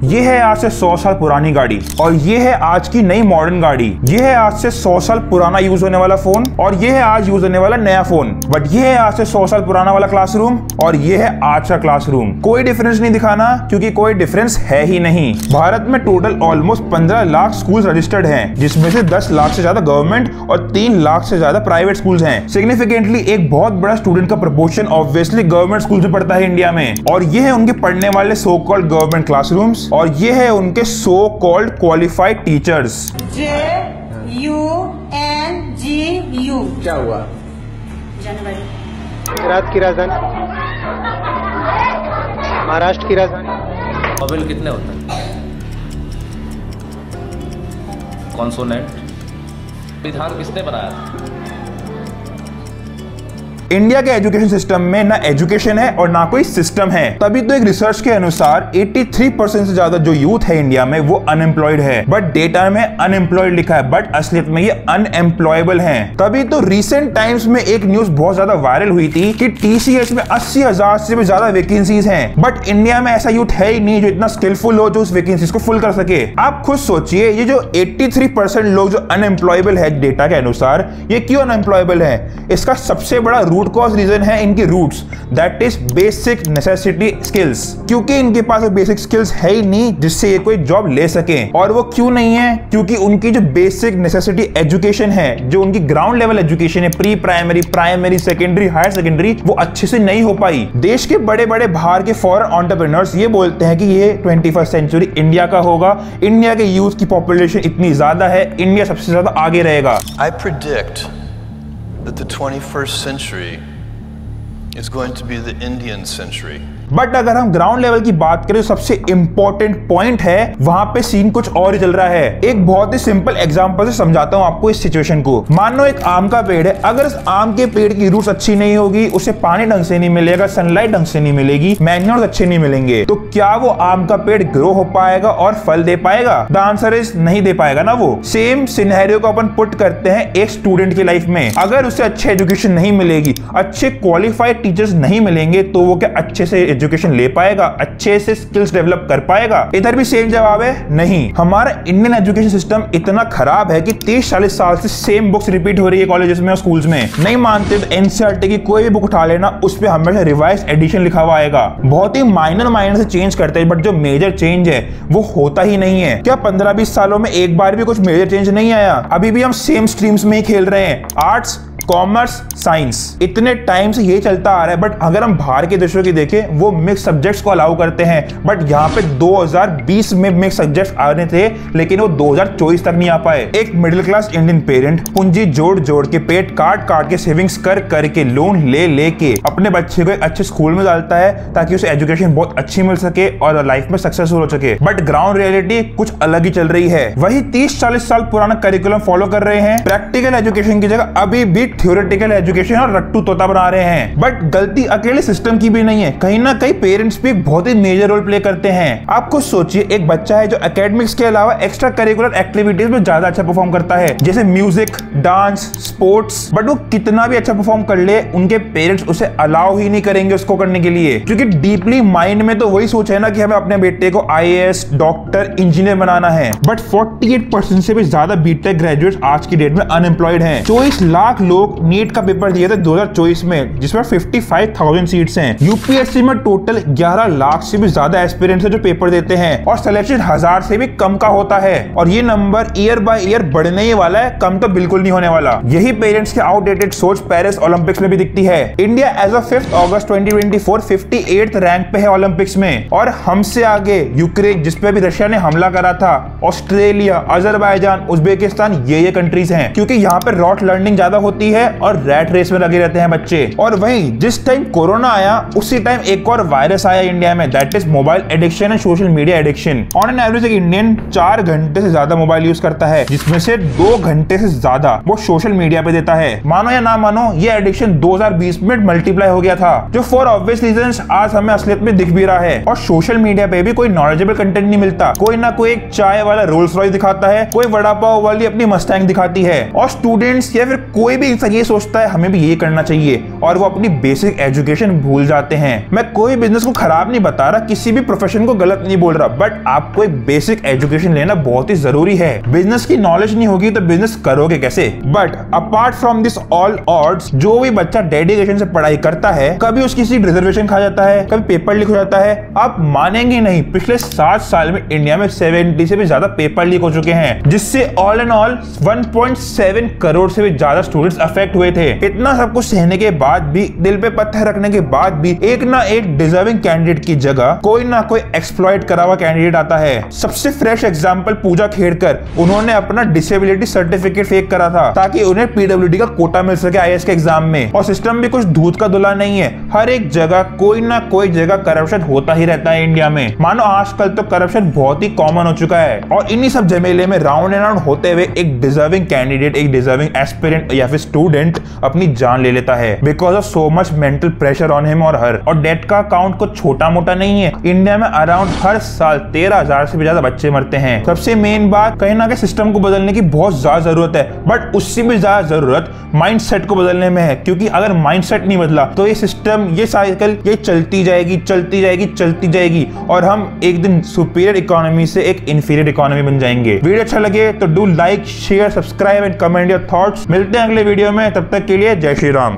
ये है आज से 100 साल पुरानी गाड़ी, और ये है आज की नई मॉडर्न गाड़ी। ये है आज से 100 साल पुराना यूज होने वाला फोन, और ये है आज यूज होने वाला नया फोन। बट ये है आज से 100 साल पुराना वाला क्लासरूम, और ये है आज का क्लासरूम। कोई डिफरेंस नहीं दिखाना, क्योंकि कोई डिफरेंस है ही नहीं। भारत में total almost 15 lakh school registered हैं, जिसमें से 10 लाख से ज्यादा गवर्नमेंट और 3 लाख से ज्यादा प्राइवेट स्कूल्स हैं। सिग्निफिकेंटली एक बहुत बड़ा स्टूडेंट का प्रोपोर्शन ऑब्वियसली गवर्नमेंट स्कूल में पढ़ता है इंडिया में, और ये है उनके पढ़ने वाले सो कॉल्ड गवर्नमेंट क्लासरूम्स, और ये है उनके so called qualified teachers. JUNGU क्या हुआ? जनवरी। गुजरात की राजधानी, महाराष्ट्र की राजधानी। मोबाइल कितने होते हैं? कॉन्सोनेंट विधान किसने बनाया? इंडिया के एजुकेशन सिस्टम में ना एजुकेशन है और ना कोई सिस्टम है। तभी तो एक रिसर्च के अनुसार 83% से ज्यादा जो यूथ है इंडिया में वो अनएम्प्लॉयड है। बट डेटा में अनएम्प्लॉयड लिखा है, बट असलियत में ये अनएम्प्लॉयबल हैं। तभी तो रिसेंट टाइम्स में एक न्यूज बहुत ज्यादा वायरल हुई थी कि TCS में 80,000 से भी ज्यादा वैकेंसीज हैं, बट इंडिया में ऐसा यूथ है ही नहीं जो इतना स्किलफुल हो जो उस वैकेंसीज को फुल कर सके। आप खुद सोचिए, ये जो 83% लोग जो अनएम्प्लॉयबल है डेटा के अनुसार, ये क्यों अनएम्प्लॉयबल है? इसका सबसे बड़ा रूट कॉज रीजन है इनकी roots, that is basic necessity skills. क्योंकि इनके पास बेसिक स्किल्स है ही नहीं जिससे ये कोई जॉब ले सके। और वो क्यों नहीं है? क्योंकि उनकी जो बेसिक नेसेसिटी एजुकेशन है, जो उनकी ग्राउंड लेवल एजुकेशन है, pre primary, primary, secondary, higher secondary, वो अच्छे से नहीं हो पाई। देश के बड़े बड़े बाहर के फॉरेन एंटरप्रेन्योर्स ये बोलते हैं कि ये 21st सेंचुरी इंडिया का होगा, इंडिया के यूथ की पॉपुलेशन इतनी ज्यादा है, इंडिया सबसे ज्यादा आगे रहेगा। I predict that the 21st century is going to be the Indian century. But अगर हम ग्राउंड लेवल की बात करें, सबसे इंपॉर्टेंट पॉइंट है वहां पे सीन कुछ और ही चल रहा है। एक बहुत ही सिंपल एग्जांपल से समझाता हूं आपको इस सिचुएशन को। मान लो एक आम का पेड़ है, अगर इस आम के पेड़ की रूट्स अच्छी नहीं होगी, उसे पानी ढंग से नहीं मिलेगा, सनलाइट ढंग से नहीं मिलेगी, मैन्योर्स अच्छे नहीं मिलेंगे, तो क्या वो आम का पेड़ ग्रो हो पाएगा और फल दे पाएगा? द आंसर इज नहीं दे पाएगा ना। वो सेम सिनेरियो को अपन पुट करते हैं एक स्टूडेंट की लाइफ में। अगर उसे अच्छी एजुकेशन नहीं मिलेगी, अच्छे क्वालिफाइड टीचर्स नहीं मिलेंगे, तो वो क्या अच्छे से एजुकेशन ले पाएगा, अच्छे से स्किल्स डेवलप कर पाएगा? इधर भी सेम जवाब है, नहीं। हमारा इंडियन एजुकेशन सिस्टम इतना खराब है कि 30-40 साल से सेम बुक्स रिपीट हो रही है कॉलेजेस में और स्कूल्स में। नहीं मानते तो NCERT की कोई भी बुक उठा लेना, उस पे हमेशा रिवाइज एडिशन लिखा हुआ आएगा। बहुत ही माइनर से चेंज करते हैं, बट जो मेजर चेंज है वो होता ही नहीं है। क्या 15-20 सालों में एक बार भी कुछ मेजर चेंज नहीं आया? अभी भी हम सेम स्ट्रीम्स में ही खेल रहे हैं, आर्ट्स, कॉमर्स, साइंस। इतने टाइम से ये चलता आ रहा है। बट अगर हम बाहर के देशों की देखें, वो मिक्स सब्जेक्ट्स को अलाउ करते हैं, बट यहाँ पे 2020 में मिक्स सब्जेक्ट्स आने थे, लेकिन वो 2024 तक नहीं आ पाए। एक मिडिल क्लास इंडियन पेरेंट पूंजी जोड़ के, पेट काट के, सेविंग्स कर के, लोन ले के अपने बच्चे को एक अच्छे स्कूल में डालता है, ताकि उसे एजुकेशन बहुत अच्छी मिल सके और लाइफ में सक्सेसफुल हो सके। बट ग्राउंड रियलिटी कुछ अलग ही चल रही है। वही 30-40 साल पुराना करिकुलम फॉलो कर रहे हैं, प्रैक्टिकल एजुकेशन की जगह अभी भी थ्योरेटिकल एजुकेशन और रट्टू तोता बना रहे हैं। बट गलती अकेले सिस्टम की भी नहीं है, कहीं ना कहीं पेरेंट्स भी एक बहुत ही मेजर रोल प्ले करते हैं। आप खुद सोचिए, एक बच्चा है जो एकेडमिक्स के अलावा एक्स्ट्रा करिकुलर एक्टिविटीज में ज्यादा अच्छा परफॉर्म करता है, जैसे म्यूजिक, डांस, स्पोर्ट्स, बट वो कितना भी अच्छा परफॉर्म कर ले, उनके पेरेंट्स उसे अलाउ ही नहीं करेंगे उसको करने के लिए, क्योंकि डीपली माइंड में तो वही सोच है ना कि हमें अपने बेटे को IAS, डॉक्टर, इंजीनियर बनाना है। बट 48% से भी ज्यादा बीटेक ग्रेजुएट्स आज की डेट में अनएम्प्लॉयड हैं। 24 लाख लोग नीट का पेपर दिए थे 2024 में, जिसमें 55,000 सीट्स हैं। यूपीएससी में टोटल 11 लाख से भी ज्यादा एस्पिरेंट्स हैं जो पेपर देते हैं, और सिलेक्शन 1000 से भी कम का होता है। और ये नंबर ईयर बाय ईयर बढ़ने ही वाला है, कम तो बिल्कुल नहीं होने वाला। यही पेरेंट्स की आउटडेटेड सोच पेरिस ओलंपिक्स में भी दिखती है। India as of 5 August 2024 58th rank पे है ओलंपिक्स में, और हमसे आगे यूक्रेन, जिसपे भी रशिया ने हमला करा था, ऑस्ट्रेलिया, अजरबैजान, उज्बेकिस्तान, ये कंट्रीज हैं, क्योंकि यहाँ पे रॉट लर्निंग ज्यादा होती है और रैट रेस में लगे रहते हैं बच्चे। और वहीं जिस टाइम कोरोना आया, उसी टाइम एक और वायरस आया इंडिया में, that is mobile addiction and social media addiction. On an average एक इंडियन 4 घंटे से ज्यादा मोबाइल यूज करता है, जिसमें से 2 घंटे से ज्यादा वो सोशल मीडिया पे देता है। मानो या ना मानो, ये एडिक्शन 2020 में मल्टीप्लाई हो गया था, जो फॉर ऑब्वियस रीजंस आज हमें असलियत में दिख भी रहा है। और सोशल मीडिया पे भी कोई नॉलेजेबल कंटेंट नहीं मिलता, कोई ना कोई एक चाय वाला रोल्स रॉयस दिखाता है, कोई वड़ा पाव वाली अपनी मस्टैंग दिखाती है, और स्टूडेंट्स या फिर कोई भी इंसान इंसान ये सोचता है हमें भी ये करना चाहिए और वो अपनी बेसिक एजुकेशन भूल जाते हैं। मैं कोई बिजनेस को खराब नहीं बता रहा, किसी भी प्रोफेशन को गलत नहीं बोल रहा, बट आपको एक बेसिक एजुकेशन लेना बहुत ही जरूरी है। बिजनेस की नॉलेज नहीं होगी तो बिजनेस करोगे कैसे। But apart from this all odds, जो भी बच्चा डेडिकेशन से पढ़ाई करता है, कभी उसकी सीट रिजर्वेशन खा जाता है, कभी पेपर लीक हो जाता है। आप मानेंगे नहीं, पिछले 7 साल में इंडिया में 70 से भी ज्यादा पेपर लीक हो चुके हैं, जिससे ऑल एंड ऑल 1.7 करोड़ से भी ज्यादा स्टूडेंट्स अफेक्ट हुए थे। इतना सब कुछ सहने के बाद भी, दिल पे पत्थर रखने के बाद भी, एक ना एक डिजर्विंग कैंडिडेट की जगह कोई ना कोई एक्सप्लॉइट करा हुआ कैंडिडेट आता है। सबसे फ्रेश एग्जांपल पूजा खेड़कर, उन्होंने अपना डिसेबिलिटी सर्टिफिकेट फेक करा था ताकि उन्हें पीडब्ल्यूडी का कोटा मिल सके आईएएस के एग्जाम में। और सिस्टम भी कुछ दूध का धुला नहीं है, हर एक जगह कोई ना कोई जगह करप्शन होता ही रहता है इंडिया में। मानो आजकल तो करप्शन बहुत ही कॉमन हो चुका है। और इन्हीं सब झमेले में राउंड एंड राउंड होते हुए एक डिजर्विंग कैंडिडेट, एक डिजर्विंग एस्पिरेंट या फिर स्टूडेंट अपनी जान ले लेता है because of so much mental pressure on him और हर। और डेथ का अकाउंट को छोटा मोटा नहीं है, इंडिया में अराउंड हर साल 13,000 से भी ज्यादा बच्चे मरते हैं। सबसे मेन बात, कहीं ना कहीं सिस्टम को बदलने की बहुत ज्यादा जरूरत है, बट उससे भी ज्यादा जरूरत माइंडसेट को बदलने में है। क्योंकि अगर माइंडसेट नहीं बदला तो ये सिस्टम, ये साइकिल, ये चलती जाएगी चलती जाएगी चलती जाएगी और हम एक दिन सुपीरियर इकोनॉमी से एक इंफीरियर इकोनॉमी बन जाएंगे। वीडियो अच्छा लगे तो do like, share, subscribe and comment your thoughts. मिलते हैं अगले वीडियो में, तब तक के लिए जय श्री राम।